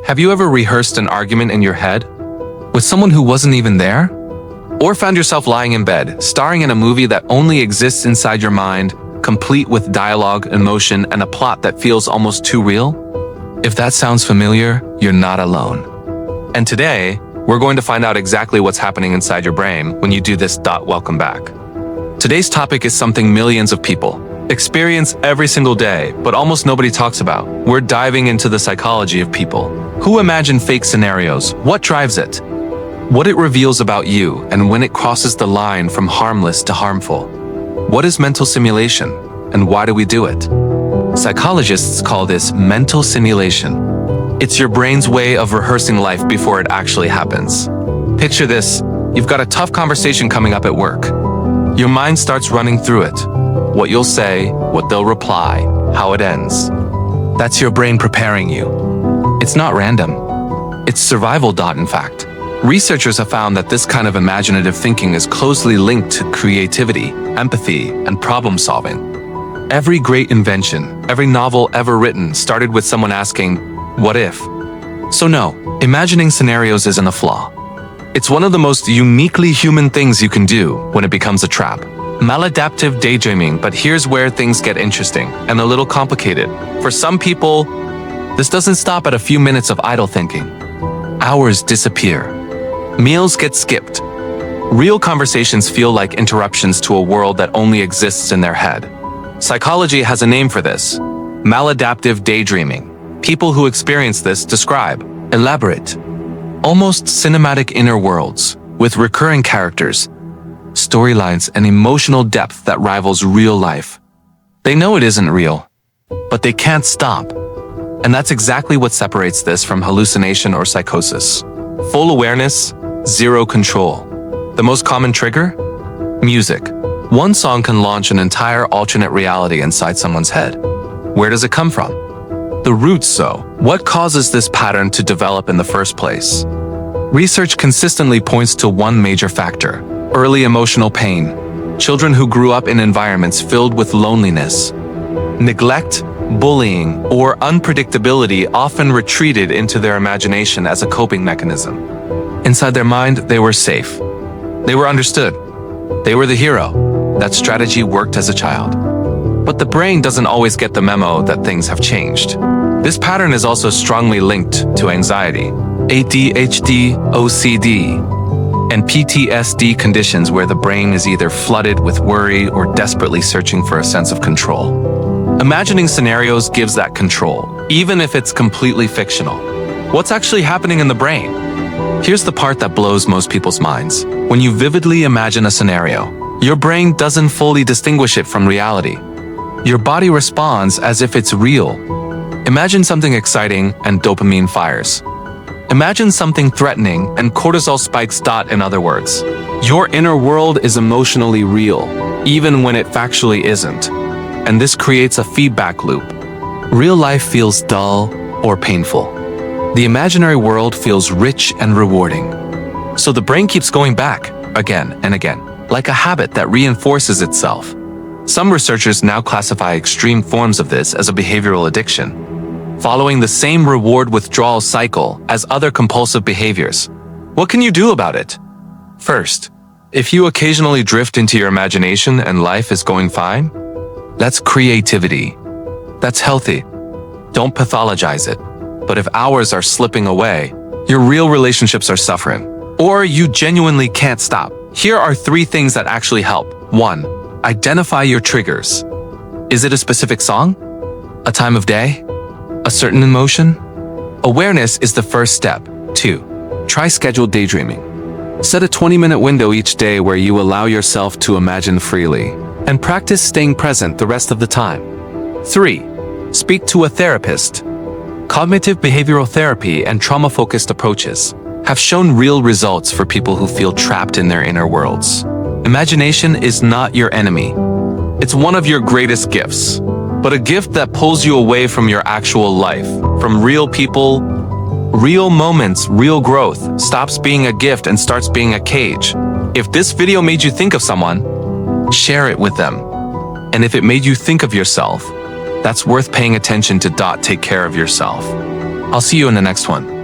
Have you ever rehearsed an argument in your head with someone who wasn't even there? Or found yourself lying in bed, starring in a movie that only exists inside your mind, complete with dialogue, emotion, and a plot that feels almost too real? If that sounds familiar, you're not alone. And today, we're going to find out exactly what's happening inside your brain when you do this. Welcome back. Today's topic is something millions of people experience every single day, but almost nobody talks about. We're diving into the psychology of people who imagine fake scenarios, what drives it, what it reveals about you, and when it crosses the line from harmless to harmful. What is mental simulation, and why do we do it? Psychologists call this mental simulation. It's your brain's way of rehearsing life before it actually happens. Picture this: you've got a tough conversation coming up at work. Your mind starts running through it. What you'll say, what they'll reply, how it ends. That's your brain preparing you. It's not random. It's survival. In fact, researchers have found that this kind of imaginative thinking is closely linked to creativity, empathy, and problem solving. Every great invention, every novel ever written started with someone asking, what if? So no, imagining scenarios isn't a flaw. It's one of the most uniquely human things you can do when it becomes a trap. Maladaptive daydreaming, but here's where things get interesting and a little complicated. For some people, this doesn't stop at a few minutes of idle thinking. Hours disappear. Meals get skipped. Real conversations feel like interruptions to a world that only exists in their head. Psychology has a name for this: maladaptive daydreaming. People who experience this describe elaborate, almost cinematic inner worlds with recurring characters, storylines, and emotional depth that rivals real life. They know it isn't real, but they can't stop. And that's exactly what separates this from hallucination or psychosis. Full awareness, zero control. The most common trigger? Music. One song can launch an entire alternate reality inside someone's head. Where does it come from? The roots, though. What causes this pattern to develop in the first place? Research consistently points to one major factor: early emotional pain. Children who grew up in environments filled with loneliness, neglect, bullying, or unpredictability often retreated into their imagination as a coping mechanism. Inside their mind, they were safe. They were understood. They were the hero. That strategy worked as a child. But the brain doesn't always get the memo that things have changed. This pattern is also strongly linked to anxiety, ADHD, OCD, and PTSD conditions where the brain is either flooded with worry or desperately searching for a sense of control. Imagining scenarios gives that control, even if it's completely fictional. What's actually happening in the brain? Here's the part that blows most people's minds. When you vividly imagine a scenario, your brain doesn't fully distinguish it from reality. Your body responds as if it's real. Imagine something exciting and dopamine fires. Imagine something threatening and cortisol spikes. In other words, your inner world is emotionally real, even when it factually isn't. And this creates a feedback loop. Real life feels dull or painful. The imaginary world feels rich and rewarding. So the brain keeps going back again and again, like a habit that reinforces itself. Some researchers now classify extreme forms of this as a behavioral addiction, following the same reward withdrawal cycle as other compulsive behaviors. What can you do about it? First, if you occasionally drift into your imagination and life is going fine, that's creativity. That's healthy. Don't pathologize it. But if hours are slipping away, your real relationships are suffering, or you genuinely can't stop, here are 3 things that actually help. 1. Identify your triggers. Is it a specific song? A time of day? A certain emotion? Awareness is the first step. 2. Try scheduled daydreaming. Set a 20-minute window each day where you allow yourself to imagine freely, and practice staying present the rest of the time. 3. Speak to a therapist. Cognitive behavioral therapy and trauma-focused approaches have shown real results for people who feel trapped in their inner worlds. Imagination is not your enemy. It's one of your greatest gifts, but a gift that pulls you away from your actual life, from real people, real moments, real growth, stops being a gift and starts being a cage. If this video made you think of someone, share it with them. And if it made you think of yourself, that's worth paying attention to. Take care of yourself. I'll see you in the next one.